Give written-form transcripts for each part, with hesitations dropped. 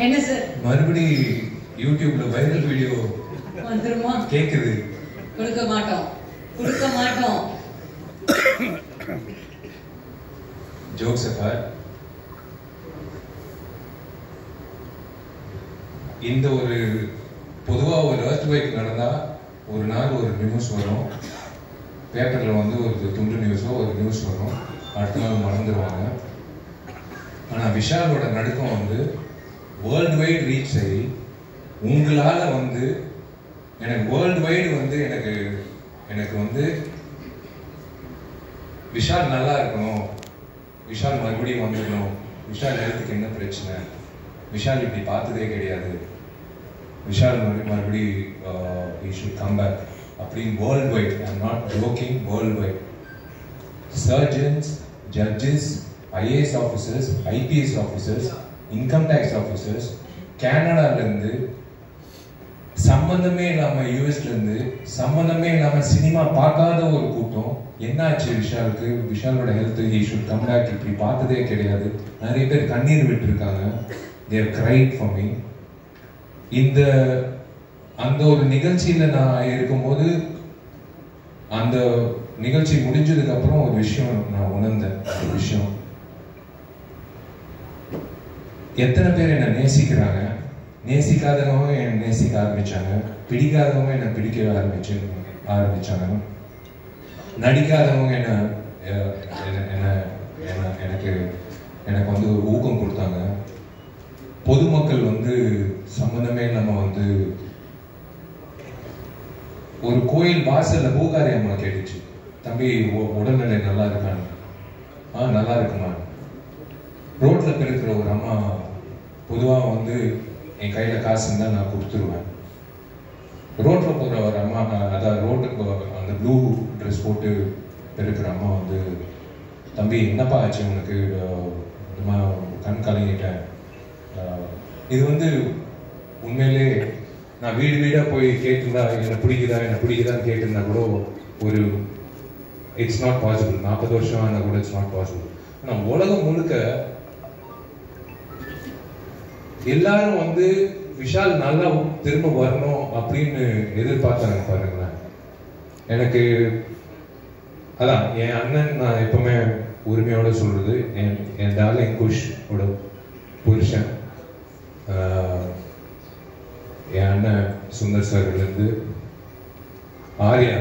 என்ன சார் மறுபடி யூடியூப்ல வைரல் வீடியோ வந்துருமா? கேக்குது. கொடுக்க மாட்டோம். ஜோக்ஸ் அபார்ட், இந்த ஒரு பொதுவா ஒரு எர்த்குவேக் நடந்தா ஒரு நாள் ஒரு நியூஸ் வரும், பேப்பர்ல வந்து ஒரு துண்டு நியூஸோ ஒரு நியூஸ் வரும், அடுத்த நாள் மறந்துடுவாங்க. ஆனா விஷாலோட நடுக்கம் வந்து வேர்ல்டு வைட் ரீச் ஆகி உங்களால வந்து எனக்கு வேர்ல்டு வைடு வந்து எனக்கு வந்து விஷால் நல்லா இருக்கணும், விஷால் மறுபடியும் வந்துடணும், விஷால் ஹெல்த்துக்கு என்ன பிரச்சனை, விஷால் இப்படி பார்த்ததே கிடையாது, விஷால் மறுபடியும் he should come back அப்படின்னு world wide, I'm not joking, world wide surgeons, judges, IAS officers, IPS officers, income tax officers, கனடாலேருந்து சம்பந்தமே இல்லாம யூஎஸ்ல இருந்து சம்பந்தமே இல்லாம சினிமா பார்க்காத ஒரு கூட்டம், என்னாச்சு விஷாலுக்கு, விஷாலோட health, he should come back இப்படி பார்த்ததே கிடையாது, நிறைய பேர் கண்ணீர் விட்டு இருக்காங்க, they have cried for me. அந்த ஒரு நிகழ்ச்சியில நான் இருக்கும்போது அந்த நிகழ்ச்சி முடிஞ்சதுக்கு அப்புறம் ஒரு விஷயம் நான் உணர்ந்தேன். ஒரு விஷயம், எத்தனை பேர் என்ன நேசிக்கிறாங்க, நேசிக்காதவங்க என்ன நேசிக்க ஆரம்பிச்சாங்க, பிடிக்காதவங்க என்ன பிடிக்க ஆரம்பிச்சாங்க, நடிக்காதவங்க எனக்கு வந்து ஒரு ஊக்கம் கொடுத்தாங்க, பொதுமக்கள் வந்து சம்பந்தமே இல்லாம வந்து ஒரு கோயில் வாசல்ல பூகாரி அம்மா கேட்டுச்சு, தம்பி உடல்நிலை நல்லா இருக்கான்னு. நல்லா இருக்குமா. ரோட்ல பெருக்கிற ஒரு அம்மா, பொதுவா வந்து என் கையில காசு இருந்தா நான் கொடுத்துருவேன், ரோட்ல போற ஒரு அம்மா, அதாவது ரோட்டுக்கு அந்த ப்ளூ ட்ரெஸ் போட்டு பெருக்கிற அம்மா வந்து, தம்பி என்னப்பா ஆச்சு உனக்கு, கண் கலங்கிட்டேன். இது வந்து உண்மையிலே நான் வீடு வீடா போய் கேட்டிருந்தா என்ன பிடிக்குதான்னு கேட்டிருந்தா கூட ஒரு இட்ஸ் நாட் பாசிபிள், 40 வருஷம் ஆனா கூட இட்ஸ் நாட் பாசிபிள். ஆனா உலகம் முழுக்க எல்லாரும் வந்து விஷால் நல்லா திரும்ப வரணும் அப்படின்னு எதிர்பார்த்தாங்க பாருங்களேன். எனக்கு அதான் என் அண்ணன், நான் எப்பவுமே உரிமையோட சொல்றது, என் டார்லிங் குஷ் ஓட புருஷன், என் அண்ணன் சுந்தர் சார்லேருந்து ஆர்யா,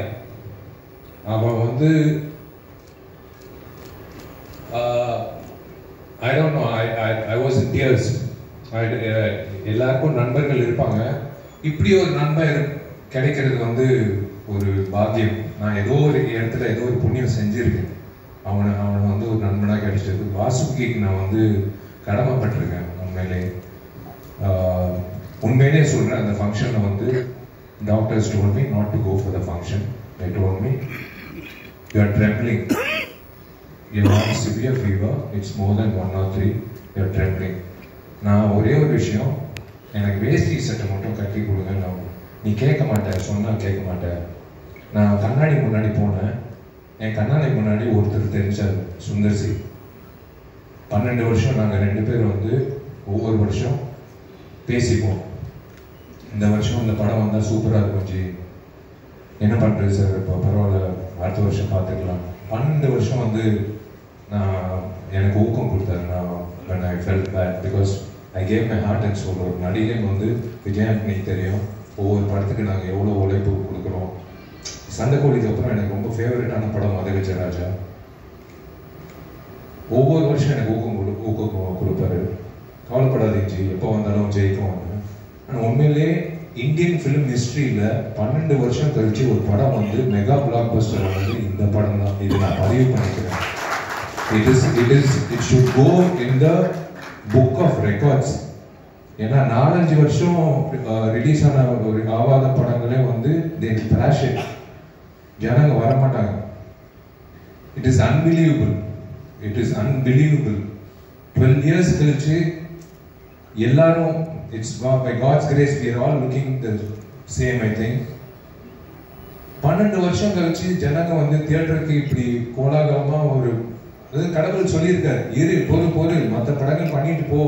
அவன் வந்து I don't know, I was in tears. எல்லாருக்கும் நண்பர்கள் இருப்பாங்க, இப்படி ஒரு நண்பர் கிடைக்கிறது வந்து ஒரு பாக்கியம். நான் ஏதோ ஒரு இடத்துல ஏதோ ஒரு புண்ணியம் செஞ்சிருக்கேன், அவனை வந்து ஒரு நண்பனாக கிடைச்சது. வாசுகிக்கு நான் வந்து கடமைப்பட்டிருக்கேன். உண்மையிலே சொல்றேன், அந்த ஃபங்க்ஷன்ல வந்து doctors told me not to go for the function. They told me you are trembling, you have severe fever, it's more than 1 or 3, you are trembling. நான் ஒரே ஒரு விஷயம், எனக்கு வேஷ்டி சட்டை மட்டும் கட்டி கொடுங்க, நீ கேட்க மாட்டேன், சொன்னா கேட்க மாட்டேன். நான் கண்ணாடி முன்னாடி போனேன், என் கண்ணாடி முன்னாடி ஒருத்தர் தெரிஞ்சார், சுந்தர் சி. 12 வருஷம் நாங்கள் 2 பேர் வந்து ஒவ்வொரு வருஷம் பேசிப்போம், இந்த வருஷம் இந்த படம் வந்தால் சூப்பராக இருக்கும் ஜி, என்ன பண்ணுறது சார், இப்போ பரவாயில்ல அடுத்த வருஷம் பார்த்துக்கலாம். 12 வருஷம் வந்து நான் எனக்கு ஊக்கம் கொடுத்தாரு. நான் when I felt bad because I gave my heart and soul. ஒரு நடிகன் வந்து விஜய் ஆண்டனி தெரியும், ஒவ்வொரு படத்துக்கு நாங்கள் எவ்வளோ உழைப்பு கொடுக்குறோம். சண்டைக்கோழிக்கு அப்புறம் எனக்கு ரொம்ப ஃபேவரட்டான படம் மதகஜராஜா. ஒவ்வொரு வருஷம் எனக்கு ஊக்கம் கொடுப்பாரு, கவலைப்படாதீங்க ஜி, எப்போ வந்தாலும் ஜெயிக்கும். ஆனால் உண்மையிலே இந்தியன் ஃபிலிம் ஹிஸ்டரியில் 12 வருஷம் கழிச்சு ஒரு படம் வந்து மெகா பிளாக் பஸ்டர் வந்து இந்த படம் தான். இது நான் பதிவு பண்ணிக்கிறேன். It should go in the book of records. ஏன்னா 4-5 வருஷம் ரிலீஸ் ஆன ஒரு ஆவாத படங்களே வந்து they trash it. ஜனங்க வரமாட்டாங்க. It is unbelievable. 12 years கழிச்சு எல்லாரும், it's by God's grace we are all looking the same, I think. 12 வருஷம் கழிச்சு ஜனங்க வந்து தியேட்டருக்கு இப்படி கோலாகலமா அது கடவுள் சொல்லியிருக்காரு, இரு பொறு மற்ற படங்கள் பண்ணிட்டு போ,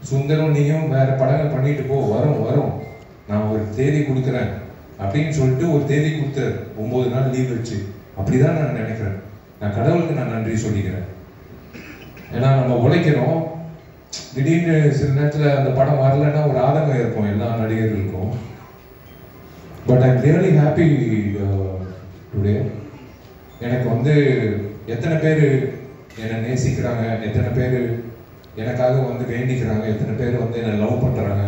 சுந்தரம் நீயும் வேற படங்கள் பண்ணிட்டு போ, வரும் நான் ஒரு தேதி கொடுக்குறேன் அப்படின்னு சொல்லிட்டு ஒரு தேதி கொடுத்தாரு, 9 நாள் லீவ் வச்சு. அப்படிதான் நான் நினைக்கிறேன். நான் கடவுளுக்கு நான் நன்றி சொல்லிக்கிறேன். ஏன்னா நம்ம உழைக்கிறோம், திடீர்னு சில நேரத்தில் அந்த படம் வரலன்னா ஒரு ஆதங்கம் இருக்கும் எல்லா நடிகர்களுக்கும். But I am really happy today. எனக்கு வந்து எத்தனை பேர் என்னை நேசிக்கிறாங்க, எத்தனை பேர் எனக்காக வந்து வேண்டிக்கிறாங்க, எத்தனை பேர் வந்து என்னை லவ் பண்ணுறாங்க.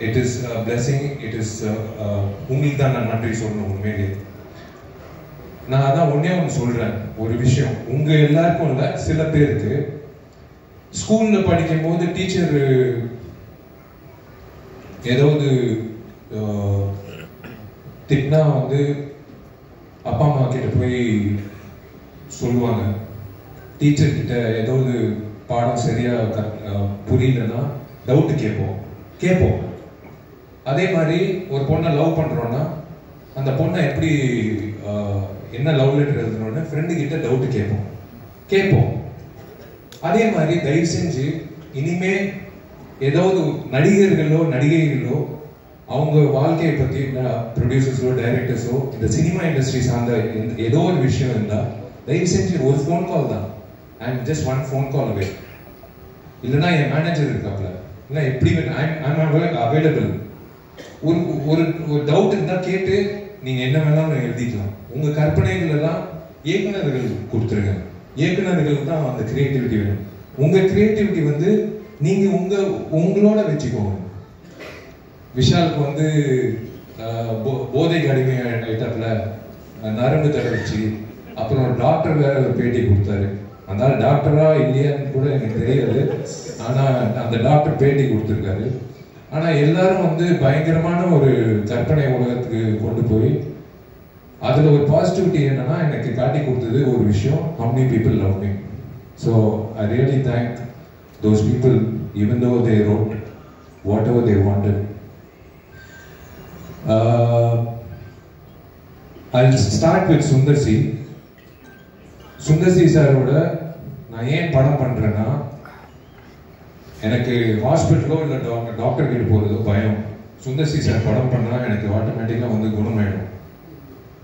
It is blessing. It is உங்களுக்கு தான் நான் நன்றி சொல்லணும். உண்மையிலே நான் அதான் ஒன்று சொல்கிறேன். ஒரு விஷயம் உங்கள் எல்லாருக்கும் இல்லை, சில பேருக்கு ஸ்கூலில் படிக்கும் போது டீச்சர் ஏதாவது திட்டினா வந்து அப்பா அம்மா கிட்ட போய் சொல்லுவாங்க. டீச்சர் கிட்ட ஏதாவது பாடம் சரியா புரியலன்னா டவுட்டு கேட்போம். அதே மாதிரி ஒரு பொண்ணை லவ் பண்றோம்னா அந்த பொண்ணை எப்படி என்ன லவ் லெட்டர் எழுதணும்னு ஃப்ரெண்டு கிட்ட டவுட்டு கேட்போம். அதே மாதிரி தயவு செஞ்சு இனிமே ஏதாவது நடிகர்களோ நடிகைகளோ அவங்க வாழ்க்கையை பற்றி ப்ரொடியூசர்ஸோ டைரக்டர்ஸோ இந்த சினிமா இண்டஸ்ட்ரி சார்ந்த ஏதோ ஒரு விஷயம் இருந்தால் தயவு செஞ்சு ஒரு ஃபோன் கால் தான். I am just one phone call away. இல்லைன்னா என் மேனேஜர் இருக்காப்ல, இல்லை எப்படி அவைலபிள். ஒரு டவுட் இருந்தால் கேட்டு நீங்கள் என்ன வேணாலும் எழுதிக்கலாம். உங்கள் கற்பனைகளெல்லாம் இயக்குநர்கள் கொடுத்துருங்க. இயக்குநர்கள் தான் அந்த கிரியேட்டிவிட்டி வேணும். உங்கள் கிரியேட்டிவிட்டி வந்து நீங்கள் உங்களோட வச்சுக்கோங்க. விஷாலுக்கு வந்து போதைக்கு அடிமை ஆயிட்டாப்ல, நரம்பு தடவிச்சு. அப்புறம் டாக்டர் வேற ஒரு பேட்டி கொடுத்தாரு. அதனால டாக்டரா இல்லையான்னு கூட எனக்கு தெரியாது. ஆனால் அந்த டாக்டர் பேட்டி கொடுத்துருக்காரு. ஆனால் எல்லாரும் வந்து பயங்கரமான ஒரு கற்பனை உலகத்துக்கு கொண்டு போய் அதில் ஒரு பாசிட்டிவிட்டி என்னன்னா எனக்கு காட்டி கொடுத்தது ஒரு விஷயம், how many people love me. So I really thank those people even though they wrote whatever they wanted. I'll start with Sundar C. Sundar C சாரோட நான் ஏன் படம் பண்றேன்னா, எனக்கு ஹாஸ்பிட்டலோ இல்லை டாக்டர் கிட்ட போகிறதோ பயம். சுந்தர் சி சார் படம் பண்ணால் எனக்கு ஆட்டோமேட்டிக்காக வந்து குணமாயிடும்.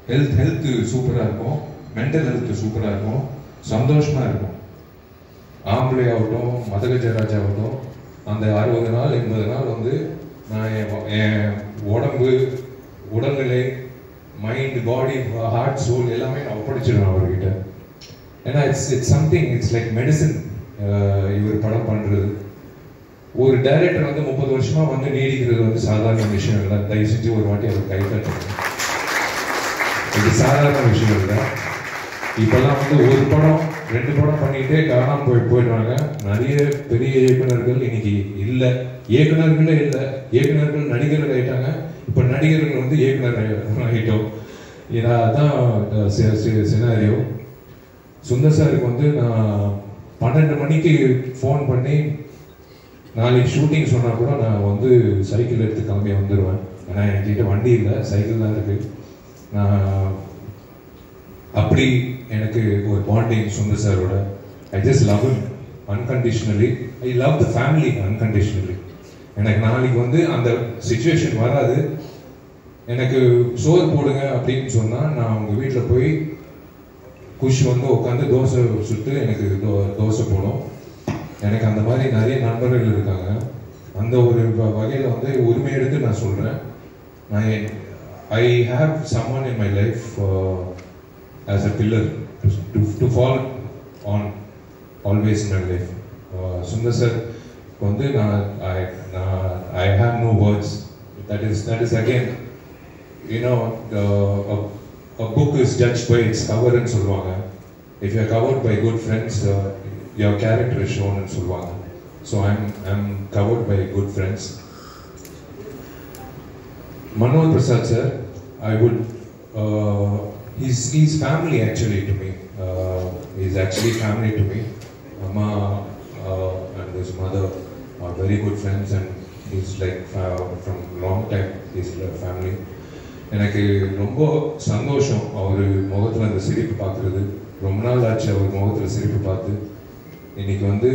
ஹெல்த் சூப்பராக இருக்கும், மென்டல் ஹெல்த் சூப்பராக இருக்கும், சந்தோஷமாக இருக்கும். ஆம்பளை ஆகட்டும் மதகஜராஜ் ஆகட்டும் அந்த 60 நாள் 80 நாள் வந்து நான் என் உடம்பு உடல்நிலை மைண்ட் பாடி ஹார்ட் சோல் எல்லாமே நான் ஒப்படைச்சிடுவேன் அவர்கிட்ட. ஏன்னா it's something, it's like medicine. இவர் படம் பண்ணுறது ஒரு டைரக்டர் வந்து 30 வருஷமா வந்து நீடிக்கிறது வந்து சாதாரண விஷயம் இல்லை. தயவு செஞ்சு ஒரு வாட்டி அவர் கை தட்டுங்க. இது சாதாரண விஷயம் இல்லை. இப்பெல்லாம் வந்து ஒரு படம் 2 படம் பண்ணிட்டே காணாம போயிடுறாங்க. நிறைய பெரிய இயக்குநர்கள் இன்னைக்கு இல்லை, இயக்குநர்களே இல்லை. இயக்குநர்கள் நடிகர்கள் ஆயிட்டாங்க. இப்போ நடிகர்கள் வந்து இயக்குனர் ஆகிட்டோம். இதான் சினாரியோ. சுந்தர் சாருக்கு வந்து நான் 12 மணிக்கு ஃபோன் பண்ணி நாளைக்கு ஷூட்டிங் சொன்னால் கூட நான் வந்து சைக்கிள் எடுத்து கிளம்பி வந்துடுவேன். ஏன்னா என்கிட்ட வண்டி இல்லை, சைக்கிள் தான் இருக்குது. நான் அப்படி எனக்கு ஒரு பாண்டிங் சுந்தர் சாரோட. I just love him unconditionally. I love the family unconditionally. எனக்கு நாளைக்கு வந்து அந்த சிச்சுவேஷன் வராது. எனக்கு சோறு போடுங்க அப்படின்னு சொன்னால் நான் அவங்க வீட்டில் போய் குஷ் வந்து உட்காந்து தோசை சுட்டு எனக்கு தோசை போடும். எனக்கு அந்த மாதிரி நிறைய நண்பர்கள் இருக்காங்க. அந்த ஒரு வகையில் வந்து உரிமை எடுத்து நான் சொல்கிறேன், நான் I have someone in my life as a pillar to fall on always in my life. Sundar sir வந்து I have no words. That is again you know a book is judged by its cover ன்னு சொல்லுவாங்க. If you are covered by good friends, your character is shown ன்னு சொல்லுவாங்க. So I'm covered by good friends. Manohar Prasad sir, I would he's family actually to me. He's actually family to me. Amma and his mother are very good friends, and he's like from long time he's family. எனக்கு ரொம்ப சந்தோஷம் அவர் முகத்தில் அந்த சிரிப்பு பார்க்குறது. ரொம்ப நாள் ஆச்சு அவர் முகத்தில் சிரிப்பு பார்த்து. இன்னைக்கு வந்து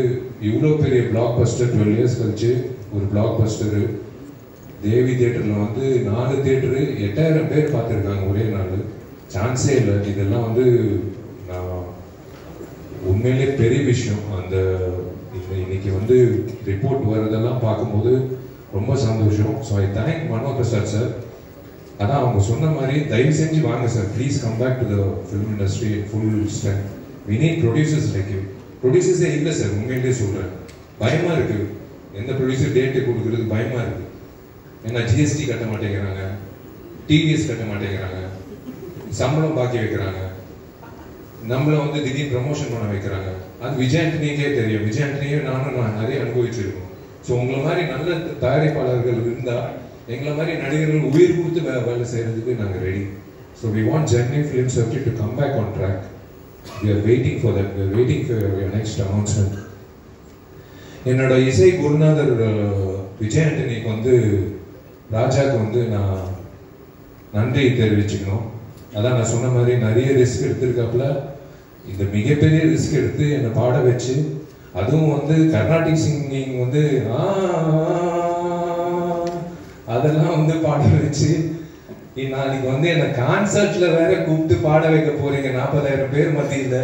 இவ்வளோ பெரிய பிளாக் பஸ்டர் 12 இயர்ஸ் கழிச்சு ஒரு பிளாக் பஸ்டரு தேவி தியேட்டரில் வந்து 4 தியேட்டரு 8000 பேர் பார்த்துருக்காங்க ஒரே நாள். சான்ஸே இல்லை. இதெல்லாம் வந்து நான் உண்மையிலே பெரிய விஷயம். அந்த இன்னைக்கு வந்து ரிப்போர்ட் வர்றதெல்லாம் பார்க்கும்போது ரொம்ப சந்தோஷம். So I thank Mano Prasad sir. அதான் அவங்க சொன்ன மாதிரி தயவு செஞ்சு வாங்க sir, please come back to the film industry full strength. We need producers like you. ப்ரொடியூசர்ஸே இல்லை சார், உண்மையிலேயே சொல்கிறேன். பயமாக இருக்குது. எந்த ப்ரொடியூசர் டேட்டு கொடுக்குறது பயமாக இருக்குது. ஏன்னா ஜிஎஸ்டி கட்ட மாட்டேங்கிறாங்க, டிவிஎஸ் கட்ட மாட்டேங்கிறாங்க, சம்பளம் பாக்கி வைக்கிறாங்க, நம்மளை வந்து திடீர்னு ப்ரமோஷன் பண்ண வைக்கிறாங்க. அது விஜய் ஆண்டனிக்கே தெரியும். விஜய் ஆண்டனியே நான் நிறைய அனுபவிச்சிருக்கோம். ஸோ உங்களை மாதிரி நல்ல தயாரிப்பாளர்கள் இருந்தால் எங்களை மாதிரி நடிகர்கள் உயிர் கொடுத்து வேலை செய்யறதுக்கு நாங்கள் ready. So we want journey film circuit to come back on track. We are waiting for that. We are waiting for your next announcement. என்னோட இசை குருநாதர் விஜய் ஆண்டனிக்கு வந்து ராஜாவுக்கு வந்து நான் நன்றி தெரிவிச்சுக்கணும். அதான் நான் சொன்ன மாதிரி நிறைய ரிஸ்க் எடுத்திருக்காப்புல. இந்த மிகப்பெரிய ரிஸ்க் எடுத்து என்னை பாட வச்சு, அதுவும் வந்து கர்நாடிக் சிங்கிங் வந்து அதெல்லாம் வந்து பாட வச்சு, நாளைக்கு வந்து என்னை கான்சர்ட்ல வேற கூப்பிட்டு பாட வைக்க போறீங்க 40,000 பேர் மத்தியில்.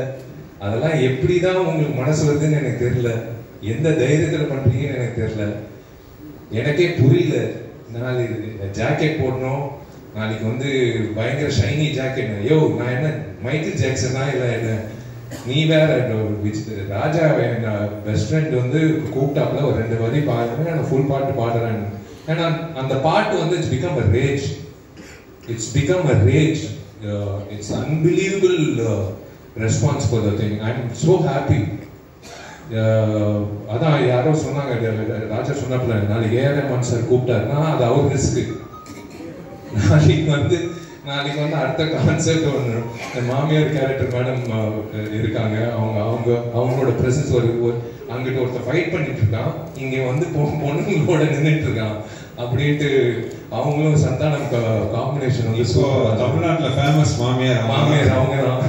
அதெல்லாம் எப்படிதான் உங்களுக்கு மனசு வருதுன்னு எனக்கு தெரியல. எந்த தைரியத்தில் பண்றீங்கன்னு எனக்கு தெரியல. எனக்கே புரியல. நாளைக்கு ஜாக்கெட் போடணும், நாளைக்கு வந்து பயங்கர ஷைனி ஜாக்கெட். யோ நான் என்ன மைக்கேல் ஜாக்சனா இல்லை என்ன? நீ வேற ராஜா பெஸ்ட் ஃப்ரெண்ட் வந்து கூப்பிட்டாப்புல ஒரு 2 வரி பாடுறேன், நான் ஃபுல் பாட்டு பாடுறேன். ஏன்னா அந்த பாட்டு வந்து it's become a rage. It's become a rage. It's unbelievable response for the thing. I am so happy. அதான் யாரோ சொன்னாங்க, ராஜா சொன்னாப்புல நாளைக்கு ஏஆர் சார் கூப்பிட்டாருன்னா அது அவர் ரிஸ்க்கு. நாளைக்கு வந்து அடுத்த கான்செப்ட் ஒன்று, மாமியார் கேரக்டர் மேடம் இருக்காங்க, அவங்களோட பிரசன்ஸ் ஒரு அங்கிட்ட ஒருத்தர் ஃபைட் பண்ணிட்டு இருக்கான், இங்க வந்து பொண்ணுங்களோட நின்றுட்டு இருக்கான் அப்படின்ட்டு அவங்களும் சந்தானம் காம்பினேஷன் வந்து தமிழ்நாட்டில் ஃபேமஸ் மாமியார் அவங்க தான்.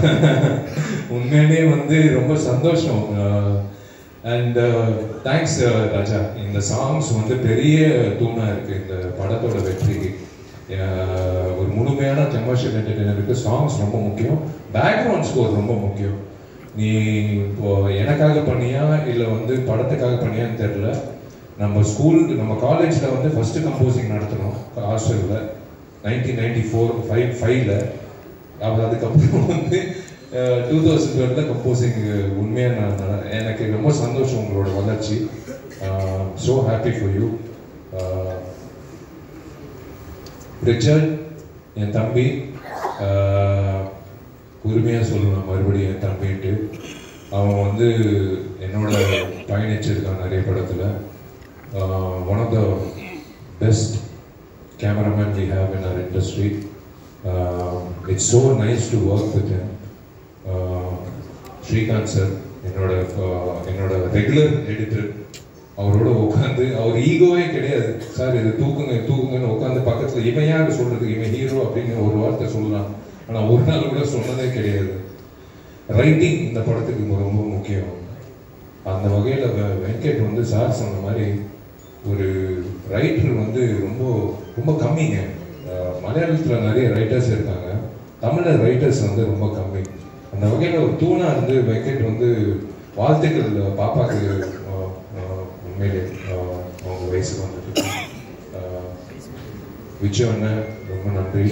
உண்மையிலே வந்து ரொம்ப சந்தோஷம். அண்ட் தேங்க்ஸ் ராஜா. இந்த சாங்ஸ் வந்து பெரிய தூணா இருக்கு இந்த படத்தோட வெற்றிக்கு. ஒரு முழுமையான கமர்ஷியல் என்டர்டெய்னருக்கு சாங்ஸ் ரொம்ப முக்கியம், பேக்ரவுண்ட் ஸ்கோர் ரொம்ப முக்கியம். நீ இப்போ எனக்காக பண்ணியா இல்லை வந்து படத்துக்காக பண்ணியான்னு தெரியல. நம்ம காலேஜில் வந்து ஃபர்ஸ்ட் கம்போசிங் நடத்தணும் ஹாஸ்டலில் 1994-5ல். அதுக்கப்புறம் வந்து 2012 கம்போசிங். உண்மையாக எனக்கு ரொம்ப சந்தோஷம் உங்களோட வளர்ச்சி. So happy for you. Richard என் தம்பி, உரிமையாக சொல்லலாம் மறுபடியும் என் தம்பின்ட்டு. அவன் வந்து என்னோட பயணிச்சிருக்கான் நிறைய படத்தில். One of the best cameraman we have in our industry. It's so nice to work with him. Srikanth sir என்னோட ரெகுலர் எடிட்டர். அவரோட உட்காந்து, அவர் ஈகோவே கிடையாது. சார் இது தூக்குங்கன்னு உட்காந்து பக்கத்தில் இவன் யார் சொல்றதுக்கு, இவன் ஹீரோ அப்படின்னு ஒரு வார்த்தை சொல்லலாம். ஆனால் ஒரு நாள் கூட சொன்னதே கிடையாது. ரைட்டிங் இந்த படத்துக்கு ரொம்ப முக்கியம். அந்த வகையில் வெங்கட் வந்து சார் சொன்ன மாதிரி ஒரு ரைட்டர் வந்து ரொம்ப ரொம்ப கம்மிங்க. மலையாளத்தில் நிறைய ரைட்டர்ஸ் இருக்காங்க, தமிழர் ரைட்டர்ஸ் வந்து ரொம்ப கம்மி. அந்த வகையில் ஒரு தூணாக இருந்து வெங்கட் வந்து வாழ்த்துக்கள் பாப்பாக்கு. உண்மையிலே அவங்க வயசுக்கு வந்துட்டு விஜய் அண்ணன் ரொம்ப நன்றி.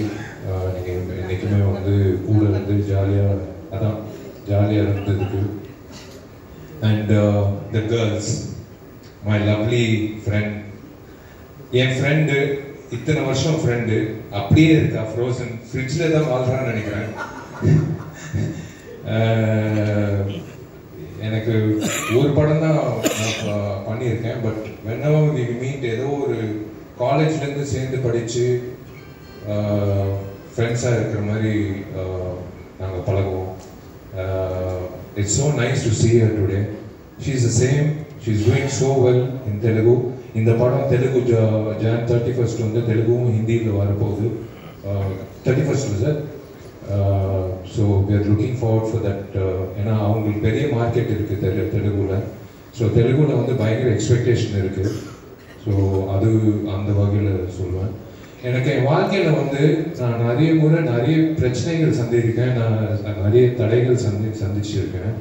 நீங்கள் என்றைக்குமே வந்து கூட இருந்து ஜாலியாக இருந்ததுக்கு. And the girls, my lovely friend. N friend இத்தனை வருஷம் ஃப்ரெண்டு அப்படியே இருக்கா, ஃப்ரோசன் ஃப்ரிட்ஜில் தான் வாழ்றான்னு நினைக்கிறேன். எனக்கு ஒரு படம் தான் நான் பண்ணியிருக்கேன். பட் whenever we meet, ஏதோ ஒரு காலேஜ்லேருந்து சேர்ந்து படித்து ஃப்ரெண்ட்ஸாக இருக்கிற மாதிரி நாங்கள் பழகுவோம். It's so nice to see her today. She is the same. She is doing so well in Telugu. இந்த படம் தெலுங்கு Jan 31st வந்து தெலுங்கும் ஹிந்தியில் வரப்போகுது. 31st sir so we are looking forward for that. ஏன்னா அவங்களுக்கு பெரிய மார்க்கெட் இருக்குது தெலுங்குல. ஸோ தெலுங்குல வந்து பயங்கர எக்ஸ்பெக்டேஷன் இருக்குது. ஸோ அது அந்த வகையில் சொல்லுவேன். எனக்கு என் வாழ்க்கையில் வந்து நான் நிறைய முறை நிறைய பிரச்சனைகள் சந்திருக்கேன், நான் நிறைய தடைகள் சந்திச்சிருக்கேன்.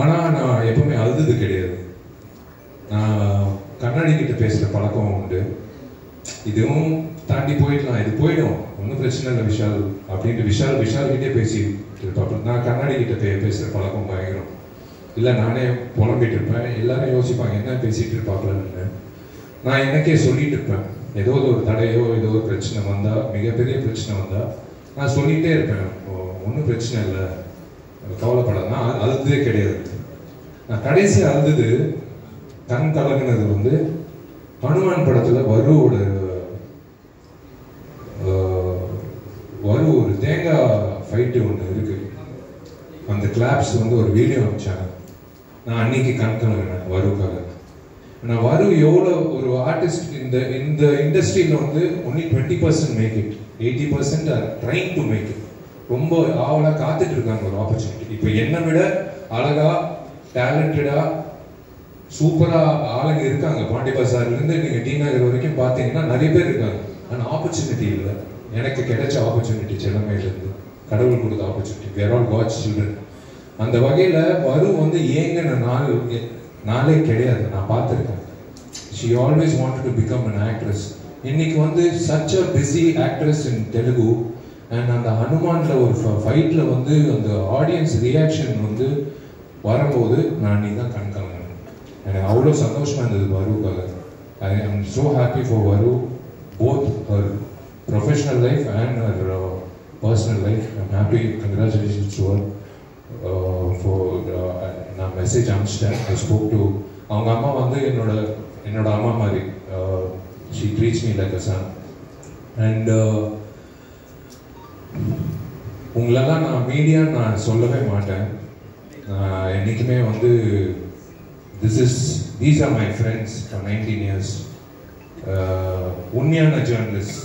ஆனால் நான் எப்பவுமே அழுது கிடையாது. நான் கண்ணாடி கிட்ட பேசுகிற பழக்கம் உண்டு. இதுவும் தாண்டி போயிடலாம், இது போயிடும், ஒன்றும் பிரச்சனை இல்லை விஷால் அப்படின்ட்டு விஷால் கிட்டே பேசிட்டு இருப்பாப்புல. நான் கண்ணாடி கிட்ட பேசுகிற பழக்கம் பயங்கரம். இல்லை நானே புலம்பிட்டு இருப்பேன், எல்லாரும் யோசிப்பாங்க என்ன பேசிட்டு இருப்பாப்புலன்னு. நான் எனக்கே சொல்லிட்டு இருப்பேன், ஏதோ ஒரு தடையோ ஏதோ ஒரு பிரச்சனை வந்தால், மிகப்பெரிய பிரச்சனை வந்தால் நான் சொல்லிகிட்டே இருப்பேன், ஒன்றும் பிரச்சனை இல்லை, கவலைப்படாது. நான் அழுதே கிடையாது. நான் கடைசி அழுது கண் கலங்கினது வந்து ஹனுமான் படத்தில் வருவோட ஒரு தேங்காய் ஃபைட்டு ஒன்று இருக்கு. அந்த கிளாப்ஸ் வந்து ஒரு வீடியோ அனுப்பிச்சாங்க. நான் அன்னைக்கு கண் கலங்கினேன் வருக்காக. நான் வரு எவ்வளோ ஒரு ஆர்டிஸ்ட் இந்த இண்டஸ்ட்ரியில் வந்து only 20% make it, 80% are trying to make it. ரொம்ப ஆவலாக காத்துட்டு இருக்காங்க ஒரு ஆப்பர்ச்சுனிட்டி. இப்போ என்னை விட அழகா டேலண்டடா சூப்பரா ஆளுங்க இருக்காங்க. பாண்டி பசார்லேருந்து நீங்க டி நகர் வரைக்கும் பார்த்தீங்கன்னா நிறைய பேர் இருக்காங்க. ஆனால் ஆப்பர்ச்சுனிட்டி இல்லை. எனக்கு கிடைச்ச ஆப்பர்ச்சுனிட்டி செல்லமையிலேருந்து கடவுள் கொடுத்த opportunity. we are all God's children. அந்த வகையில் வரு வந்து ஏங்கின நாளே கிடையாது. நான் பார்த்துருக்கேன். she always wanted to become an actress. இன்னைக்கு வந்து such a busy actress in Telugu. And அந்த ஹனுமான்ல ஒரு ஃபைட்டில் வந்து அந்த ஆடியன்ஸ் ரியாக்ஷன் வந்து வரும்போது நான் நீ தான் கண் கலங்கினேன். எனக்கு அவ்வளோ சந்தோஷமாக இருந்தது வருக்காக. I am so happy for Varu, both her professional life and her personal life. I'm happy. Congratulations to her for. நான் மெசேஜ் அனுப்பிச்சிட்டேன். ஐ ஸ்போக் டு அவங்க அம்மா வந்து என்னோட அம்மா மாதிரி. She treats me like a son. And உங்களெல்லாம் நான் மீடியா நான் சொல்லவே மாட்டேன். என்றைக்குமே வந்து these are my friends for 19 years. உண்மையான ஜேர்னலிஸ்ட்.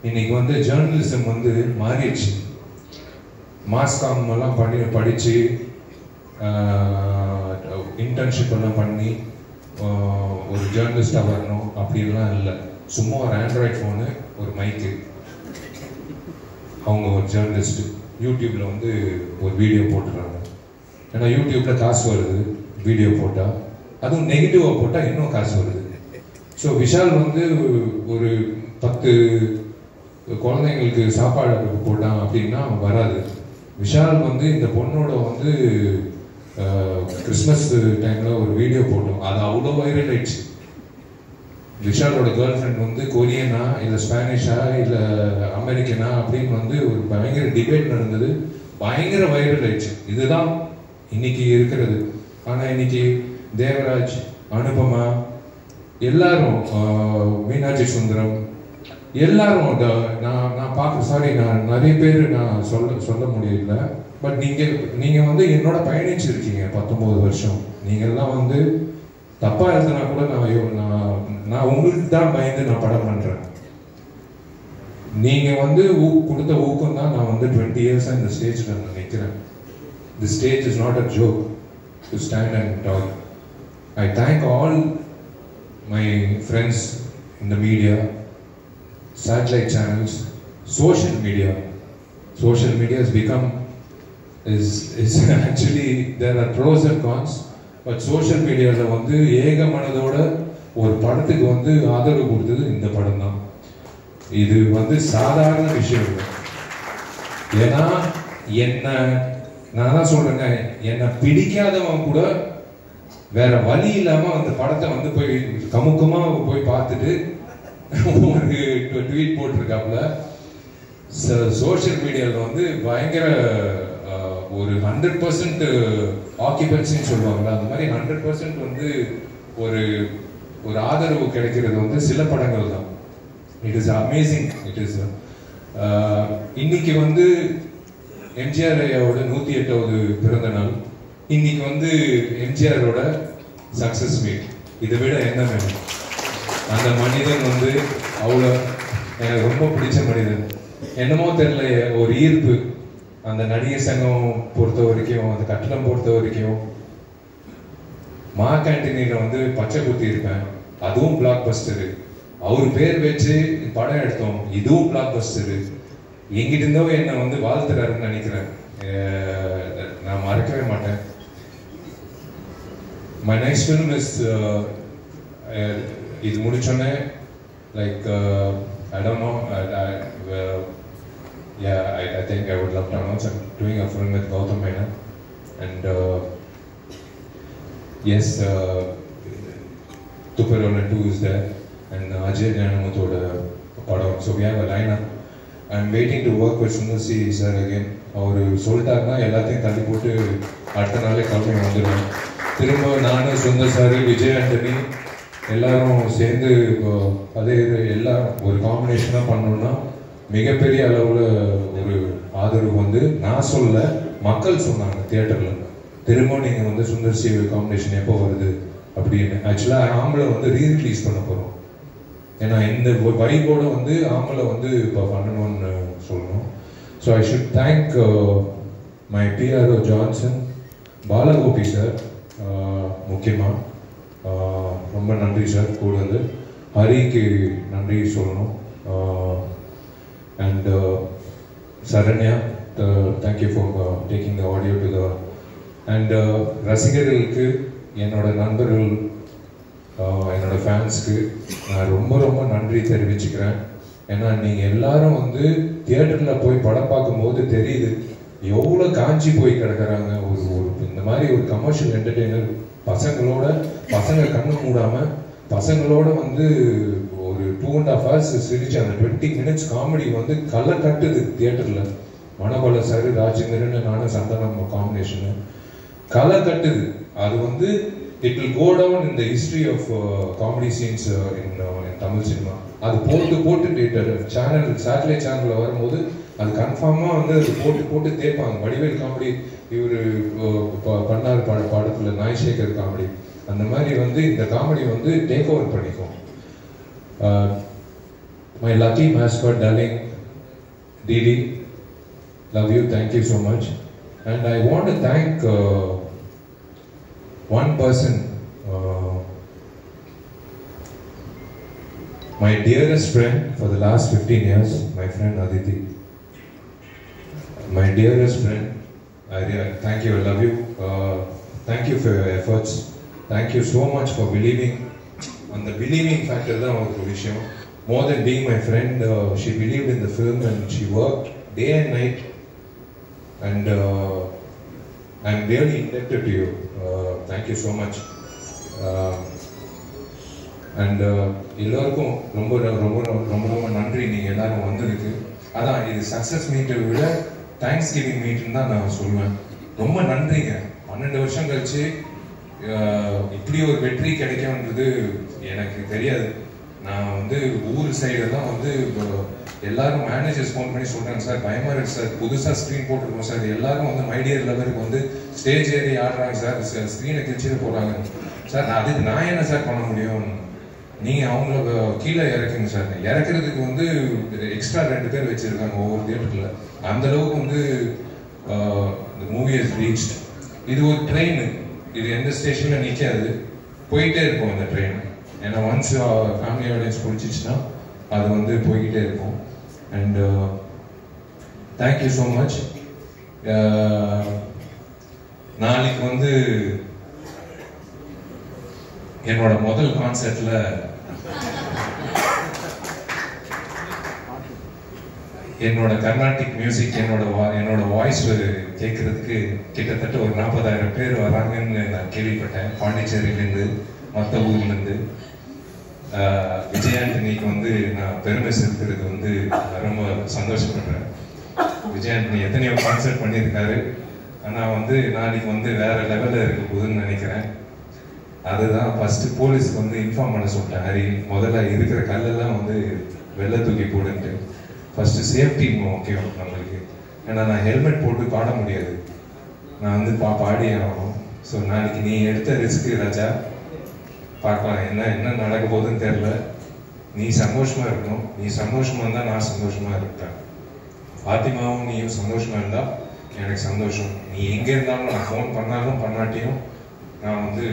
இன்னைக்கு வந்து ஜேர்னலிசம் வந்து மாறிடுச்சு. மாஸ்காம் எல்லாம் படித்து இன்டர்ன்ஷிப் எல்லாம் பண்ணி ஒரு ஜேர்னலிஸ்டாக வரணும் அப்படின்லாம் இல்லை. சும்மா ஒரு ஆண்ட்ராய்ட் ஃபோனு, ஒரு மைக்கு, அவங்க ஒரு ஜேர்னலிஸ்ட். யூடியூப்ல வந்து ஒரு வீடியோ போட்டுறாங்க. ஏன்னா யூடியூப்ல காசு வருது வீடியோ போட்டால், அதுவும் நெகட்டிவாக போட்டால் இன்னும் காசு வருது. ஸோ விஷால் வந்து ஒரு 10 குழந்தைங்களுக்கு சாப்பாடு போட்டான் அப்படின்னா வராது. விஷால் வந்து இந்த பொண்ணோட வந்து கிறிஸ்மஸ் டைமில் ஒரு வீடியோ போட்டோம், அது அவ்வளோ வைரல் ஆயிடுச்சு. விஷாலோட கேர்ள் ஃப்ரெண்ட் வந்து கொரியனா இல்லை ஸ்பானிஷா இல்லை அமெரிக்கனா அப்படின்னு வந்து ஒரு பயங்கர டிபேட் நடந்தது, பயங்கர வைரல் ஆயிடுச்சு. இதுதான் இன்னைக்கு இருக்கிறது. ஆனால் இன்னைக்கு தேவராஜ், அனுபமா, எல்லாரும், மீனாட்சி சுந்தரம், எல்லாரும் நான் பார்க்க, சாரி நான் நிறைய பேர் நான் சொல்ல முடியல. பட் நீங்கள் வந்து என்னோட பயணிச்சிருக்கீங்க 19 வருஷம். நீங்கள்லாம் வந்து தப்பாக எழுதுனா கூட நான் உங்களுக்கு தான் பயந்து நான் படம் பண்ணுறேன். நீங்கள் வந்து கொடுத்த ஊக்கம் தான் நான் வந்து 20 இயர்ஸாக இந்த ஸ்டேஜில் நான் நிற்கிறேன். This stage is not a joke to stand and talk. I thank all my friends in the media, satellite channels, social media. Social media has become, is actually, there are pros and cons, but social media வந்து ஏக மனதோட ஒரு படத்துக்கு வந்து ஆதரவு கொடுத்தது இந்த படம் தான். இது வந்து சாதாரண விஷயம் இல்லை. ஏன்னா நான் தான் சொல்றேங்க, என்னை பிடிக்காதவன் கூட வேற வழி இல்லாம அந்த படத்தை வந்து போய் கமுக்கமா போய் பார்த்துட்டு ஒரு ட்வீட் போட்டிருக்காப்புல. சோஷியல் மீடியாவில் வந்து பயங்கர ஒரு 100% ஆக்கியபன்சின்னு சொல்லுவாங்களா, அந்த மாதிரி 100% வந்து ஒரு ஆதரவு கிடைக்கிறது வந்து சில படங்கள் தான். It is amazing. It is இன்னைக்கு வந்து எம்ஜிஆர் ஐயாவோட 108வது பிறந்த நாள். இன்னைக்கு வந்து எம்ஜிஆரோட சக்சஸ் மீட். இதை விட என்ன வேணும்? அந்த மனிதன் வந்து அவ்வளோ எனக்கு ரொம்ப பிடிச்ச மனிதன். என்னமோ தெரியல ஒரு ஈர்ப்பு அந்த நடிகை சங்கம் பொறுத்த வரைக்கும் அந்த கட்டணம் பொறுத்த வரைக்கும் மா கேண்டீனில் வந்து பச்சை குத்தி இருப்பேன், அதுவும் பிளாக் பஸ்டரு. அவர் பேர் வச்சு படம் எடுத்தோம், இதுவும் பிளாக் பஸ்டரு. எங்கிட்ட இருந்தோ என்னை வந்து வாழ்த்துறாருன்னு நினைக்கிறேன், நான் மறக்கவே மாட்டேன். மை நெக்ஸ்ட் ஃபிலிம் இஸ் இது முடிச்சோன்னே like I don't know, I think I would love to announce I'm doing a film with Gautam Menon, and yes, Tuparola 2 is there, and Ajay Jnanamuthoda padam. So we have a lineup. I'm waiting to work with Sundar C sir again. அவர் சொல்லிட்டாருன்னா எல்லாத்தையும் தள்ளி போட்டு அடுத்த நாளே கிளம்பி வந்துடுவேன். திரும்ப நானும் சுந்தர் சார், விஜய் ஆண்டனி எல்லாரும் சேர்ந்து அதே எல்லாம் ஒரு காம்பினேஷனாக பண்ணணும்னா மிகப்பெரிய அளவில் ஒரு ஆதரவு வந்து நான் சொல்ல மக்கள் சொன்னாங்க தியேட்டரில். திரும்ப நீங்கள் வந்து சுந்தர் சி காம்பினேஷன் எப்போ வருது அப்படின்னு. ஆக்சுவலாக ஆம்பளை வந்து ரீரிலீஸ் பண்ண போகிறோம், ஏன்னா இந்த வைபோட வந்து ஆம்பளை வந்து இப்போ பண்ணணும்னு சொல்லணும். So I should thank my PRO Johnson, Balagopi sir முக்கியமாக ரொம்ப நன்றி சார். கூட வந்து ஹரிக்கு நன்றி சொல்லணும். And Saranya, thank you for taking the audio to the. And ரசிகர்களுக்கு, என்னோட நண்பர்கள், என்னோட ஃபேன்ஸ்க்கு நான் ரொம்ப ரொம்ப நன்றி தெரிவிச்சுக்கிறேன். ஏன்னா நீங்கள் எல்லாரும் வந்து தியேட்டரில் போய் படம் பார்க்கும்போது தெரியுது எவ்வளோ காஞ்சி போய் கிடக்கிறாங்க. ஒரு இந்த மாதிரி ஒரு கமர்ஷியல் என்டர்டெய்னர் பசங்க கண்ணு மூடாமல் பசங்களோட வந்து ஒரு 2.5 hours சிரிச்சு அந்த 20 minutes காமெடி வந்து களை கட்டுது தியேட்டரில். மனோபல சார், ராஜேந்திரன், நானும் சந்தானம் காம்பினேஷனு களை கட்டுது. அது வந்து it will go down in the history of comedy scenes in Tamil cinema. அது போட்டு சேனல் சேட்டலைட் சேனலில் வரும்போது அது கன்ஃபார்மாக வந்து அது போட்டு தேய்ப்பாங்க. வடிவேல் காமெடி இவர் பண்ணார் படத்தில் நாய்சேகர் காமெடி, அந்த மாதிரி வந்து இந்த காமெடி வந்து டேக் ஓவர் பண்ணிக்கும். My lucky mascot darling Didi, love you, thank you so much. And I want to thank one person, my dearest friend for the last 15 years, my friend Aditi. My dearest friend, thank you, I love you. Thank you for your efforts. Thank you so much for believing. And the believing factor is the issue. More than being my friend, she believed in the film and she worked day and night. And I'm really indebted to you. Thank you so much. And எல்லாருக்கும் ரொம்ப ரொம்ப ரொம்ப ரொம்ப நன்றி. நீங்கள் எல்லாரும் வந்திருக்கு. அதான் இது சக்ஸஸ் மீட்டை விட தேங்க்ஸ் கிவிங் மீட்டுன்னு தான் நான் சொல்லுவேன். ரொம்ப நன்றிங்க. 12 வருஷம் கழிச்சு இப்படி ஒரு வெற்றி கிடைக்கும்ன்றது எனக்கு தெரியாது. நான் வந்து ஊர் சைடெல்லாம் வந்து எல்லாரும் மேனேஜர்ஸ் ஃபோன் பண்ணி சொல்கிறாங்க, சார் பயமாக இருக்கு சார், புதுசாக ஸ்க்ரீன் போட்டிருக்கோம் சார், எல்லாரும் வந்து மைடியர் லெவலுக்கு வந்து ஸ்டேஜ் ஏறி ஆடுறாங்க சார், ஸ்க்ரீனை கிழிச்சிட்டு போகிறாங்க சார். அதுக்கு நான் என்ன சார் பண்ண முடியும்? நீங்கள் அவங்கள கீழே இறக்குங்க சார். இறக்குறதுக்கு வந்து எக்ஸ்ட்ரா 2 பேர் வச்சுருக்காங்க ஒவ்வொரு தியேட்டரில். அந்தளவுக்கு வந்து இந்த மூவி ஹஸ் ரீச்ட். இது ஒரு ட்ரெயின், இது எந்த ஸ்டேஷனில் நிற்காது, போயிட்டே இருக்கும் அந்த ட்ரெயின். ஏன்னா ஒன்ஸ் ஃபேமிலி ஆடியன்ஸ் பிடிச்சிச்சுன்னா அது வந்து போய்கிட்டே இருக்கும். And thank you so much. நாளைக்கு வந்து என்னோட முதல் கான்சர்ட்ல என்னோட கர்நாடிக் மியூசிக், என்னோட வாய்ஸ் கேட்கறதுக்கு கிட்டத்தட்ட ஒரு 40,000 பேர் வராங்கன்னு நான் கேள்விப்பட்டேன். பாண்டிச்சேரியிலேருந்து, மற்ற ஊர்லேருந்து. விஜய் ஆண்டனிக்கு வந்து நான் பெருமை செலுத்துறது வந்து ரொம்ப சந்தோஷப்படுறேன். விஜய் ஆண்டனி எத்தனையோ கான்சர்ட் பண்ணியிருக்காரு, ஆனால் வந்து நாளைக்கு வந்து வேற லெவலில் இருக்க போகுதுன்னு நினைக்கிறேன். அதுதான் ஃபர்ஸ்ட் போலீஸ்க்கு வந்து இன்ஃபார்ம் பண்ண சொல்லிட்டேன். ஹரி, முதல்ல இருக்கிற கல்லெல்லாம் வந்து வெள்ளை தூக்கி போடுன்ட்டு. ஃபர்ஸ்ட் சேஃப்டி முக்கியம் நம்மளுக்கு. ஏன்னா நான் ஹெல்மெட் போட்டு பாட முடியாது, நான் வந்து பாடி ஆகணும். ஸோ நாளைக்கு நீ எடுத்த ரிஸ்க்கு ராஜா, பார்க்கலாம் என்ன நடக்க போகுதுன்னு தெரியல. நீ சந்தோஷமா இருக்கணும், நீ சந்தோஷமா இருந்தால் நான் சந்தோஷமா இருப்பேன். பாத்திமாவும் நீயும் சந்தோஷமா இருந்தா எனக்கு சந்தோஷம். நீ எங்கே இருந்தாலும் நான் ஃபோன் பண்ணாலும் பண்ணாட்டியும் நான் வந்து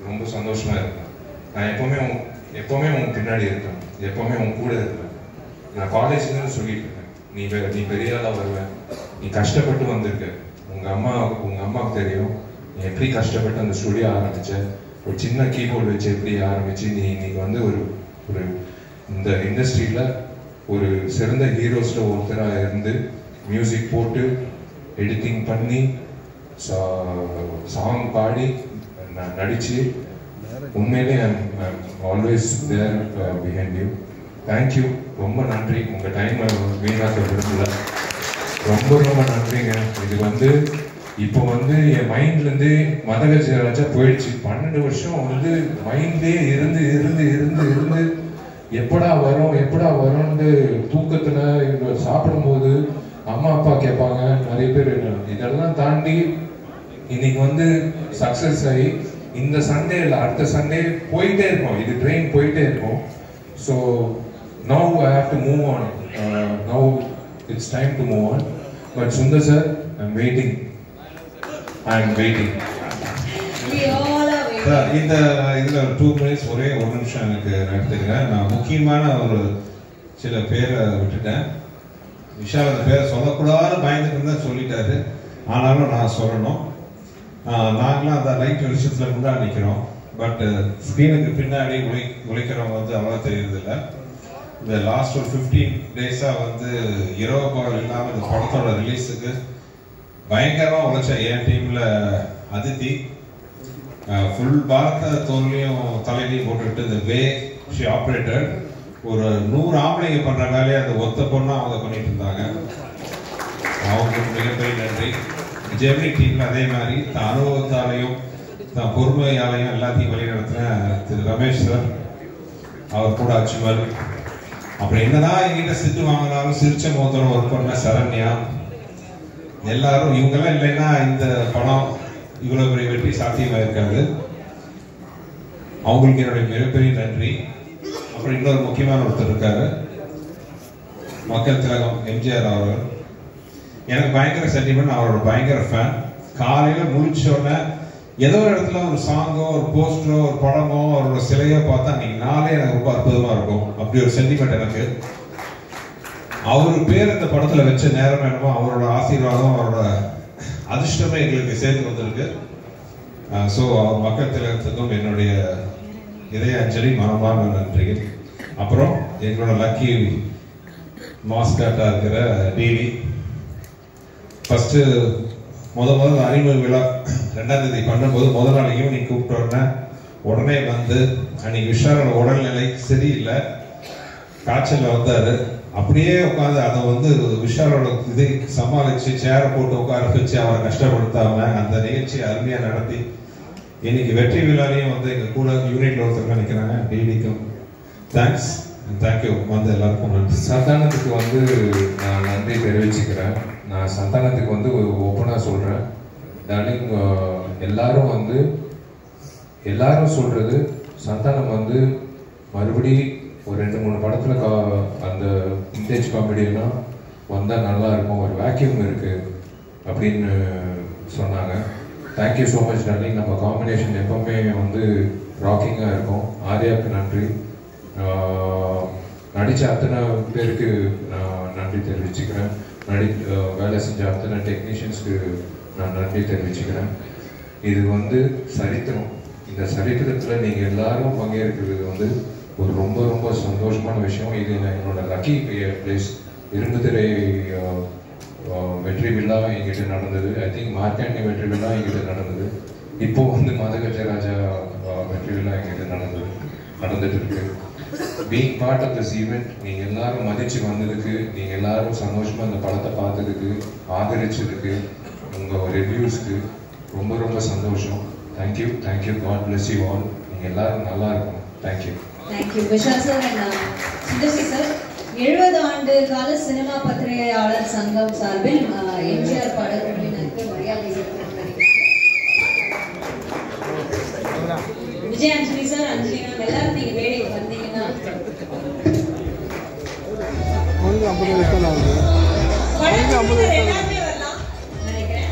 ரொம்ப சந்தோஷமா இருப்பேன். நான் எப்போவுமே உன் பின்னாடி இருப்பேன், எப்போவுமே உன் கூட இருப்பேன். நான் காலேஜ்லேருந்து சொல்லிட்டு இருக்கேன், நீ பெரிய ஆளாக வருவேன். நீ கஷ்டப்பட்டு வந்திருக்க. உங்கள் அம்மாவுக்கு தெரியும் நீ எப்படி கஷ்டப்பட்டு அந்த ஸ்டுடியோ ஆரம்பிச்ச. ஒரு சின்ன கீபோர்டு வச்சு எப்படி ஆரம்பிச்சு நீ இன்னைக்கு வந்து ஒரு இந்த இண்டஸ்ட்ரியில் ஒரு சிறந்த ஹீரோஸில் ஒருத்தராக இருந்து மியூசிக் போட்டு எடிட்டிங் பண்ணி சாங் பாடி நடிச்சு உண்மையிலே always there behind you. Thank you, ரொம்ப நன்றி. உங்கள் டைம் வீணாக்க விரும்பல, ரொம்ப நன்றிங்க. இது வந்து இப்போ வந்து என் மைண்ட்லேருந்து மதகஜராஜா போயிடுச்சு. 12 வருஷம் வந்து மைண்ட்லேயே இருந்து எப்படா வரும்னு தூக்கத்தில் சாப்பிடும்போது அம்மா அப்பா கேட்பாங்க நிறைய பேர். இதெல்லாம் தாண்டி இன்னைக்கு வந்து சக்ஸஸ் ஆகி இந்த சண்டே இல்லை அடுத்த சண்டே போயிட்டே இருக்கோம். இது ட்ரெயின் போயிட்டே இருக்கும். So now I have to move on. Now it's time to move on. But Sundar sir, I am waiting. இந்த இதுல 2 minutes ஒரே 1 நிமிஷம் எனக்கு எடுத்துக்கிறேன். நான் முக்கியமான ஒரு சில பேரை விட்டுட்டேன். விஷால் அந்த பேரை சொல்லக்கூடாது பயந்துட்டு தான் சொல்லிட்டாரு. ஆனாலும் நான் சொல்லணும். நாங்களாம் அந்த லைட் வெளிச்சத்தில் முன்னாடி நிற்கிறோம். பட் ஸ்க்ரீனுக்கு பின்னாடி உழைக்கிறவங்க வந்து அவ்வளோ தெரியறதில்ல. இந்த லாஸ்ட் ஒரு 15 டேஸாக வந்து இரவு பகல் இல்லாமல் இந்த படத்தோட ரிலீஸுக்கு பயங்கரமாக உழைச்ச என் டீமில் அதித்தி ஃபுல் பாரத தோல்லையும் தலையிலையும் போட்டுட்டு இந்த வே ஷி ஆப்ரேட்டர் ஒரு 100 ஆம்பளைங்க பண்ணுற வேலையை அந்த ஒத்த பொண்ணாக அவங்க பண்ணிட்டு இருந்தாங்க. அவங்களுக்கு மிகப்பெரிய நன்றி. ஜெமினி டீம்ல அதே மாதிரி தான் அனுபவத்தாலையும் தான் பொறுமையாலையும் எல்லாத்தையும் வழிநடத்தின திரு ரமேஷ் சார், அவர் கூட அச்சுமல், அப்புறம் என்னதான் எங்கிட்ட சிட்டு வாங்கினாலும் சிரிச்ச முகத்தோட ஒர்க் பண்ண சரண்யா, எல்லாரும் இவங்கெல்லாம் இல்லைன்னா இந்த படம் இவ்வளவு பெரிய வெற்றி சாத்தியமா இருக்காது. அவங்களுக்கு என்னுடைய மிகப்பெரிய நன்றி. அப்புறம் இன்னொரு முக்கியமான ஒருத்தர் இருக்காரு, மக்கள் திலகம் எம்ஜிஆர் அவர்கள். எனக்கு பயங்கர சென்டிமெண்ட், அவரோட பயங்கர ஃபேன். காலையில முழிச்சோடனே ஏதோ ஒரு இடத்துல ஒரு சாங்கோ ஒரு போஸ்டரோ ஒரு படமோ அவரோட சிலையோ பார்த்தா அன்னைக்கு நாளே எனக்கு ரொம்ப அற்புதமா இருக்கும். அப்படி ஒரு சென்டிமெண்ட் எனக்கு. அவரு பேர் இந்த படத்துல வச்ச நேரம் என்னமோ அவரோட ஆசீர்வாதம் அவரோட அதிர்ஷ்டமே எங்களுக்கு சேர்ந்து வந்திருக்கு. ஸோ அவர் மக்கள் திலகத்துக்கும் என்னுடைய இதய அஞ்சலி, மனமான நன்றி. அப்புறம் எங்களோட லக்கி மாஸ்காட்டா இருக்கிற டிவி, ஃபர்ஸ்ட் முதல் அறிமுக விழா 2ஆம் தேதி பண்ணும்போது முதல் நாள் ஈவினிங் கூப்பிட்டோன்னே உடனே வந்து அன்னைக்கு விஷாலோட உடல்நிலை சரியில்லை, காய்ச்சல் வந்தாரு. அப்படியே உட்காந்து அதை வந்து விஷாலோட இதை சமாளிச்சு சேரை போட்டு உட்கார வச்சு அவரை கஷ்டப்படுத்தாம அந்த நிகழ்ச்சியை அருமையா நடத்தி இன்னைக்கு வெற்றி விழாலையும் வந்து எங்க கூட யூனிட்ல ஒருத்தர் நிற்கிறாங்க. டிடிக்கும் தேங்க்ஸ், தேங்க்யூ. வந்து எல்லாருக்கும் நன்றி. சந்தானத்துக்கு வந்து நான் நன்றி தெரிவிச்சுக்கிறேன். நான் சந்தானத்துக்கு வந்து ஓப்பனாக சொல்கிறேன், டார்லிங், எல்லாரும் சொல்கிறது சந்தானம் வந்து மறுபடி ஒரு 2-3 படத்தில் அந்த விண்டேஜ் காமெடியெல்லாம் வந்தால் நல்லா இருக்கும், ஒரு வேக்யூம் இருக்குது அப்படின்னு சொன்னாங்க. Thank you so much darling. நம்ம காம்பினேஷன் எப்பவுமே வந்து ராக்கிங்காக இருக்கும். ஆர்யாவுக்கு நன்றி. நடித்த அத்தனை பேருக்கு நான் நன்றி தெரிவிச்சுக்கிறேன். வேலை செஞ்ச அத்தனை டெக்னீஷியன்ஸ்க்கு நான் நன்றி தெரிவிச்சுக்கிறேன். இது வந்து சரித்திரம். இந்த சரித்திரத்தில் நீங்கள் எல்லாரும் பங்கேற்கிறது வந்து ஒரு ரொம்ப சந்தோஷமான விஷயம். இது என்னோட லக்கி பிளேஸ். இரும்புத்திரை வெற்றி விழா எங்கிட்ட நடந்தது. ஐ திங்க் மார்க்கண்டி வெற்றி விழா எங்கிட்ட நடந்தது. இப்போ வந்து மதகஜராஜா வெற்றி விழா எங்கிட்ட நடந்துட்டு இருக்கு. Being part of this event, நீங்கள் எல்லாரும் மதிச்சு வந்ததுக்கு, நீங்கள் எல்லாரும் சந்தோஷமாக இந்த படத்தை பார்த்ததுக்கு, ஆதரிச்சதுக்கு, உங்கள் ரிவ்யூஸ்க்கு ரொம்ப சந்தோஷம். Thank you. God bless you all. நீங்கள் எல்லாரும் நல்லா இருக்கும். Thank you. Vishal sir and Sundar C sir, 70 ஆண்டு கால சினிமா பத்திரிகையாளர் சங்கம் சார்பில் எம்ஜிஆர் படக்குழுவினருக்கு மரியாதை செலுத்துகிறார். விஜய் அஞ்சலி சார், அஞ்சலி மேம், எல்லாரும் நீங்க வேலை வந்தீங்கன்னா படம் எல்லாமே வரலாம் நினைக்கிறேன்.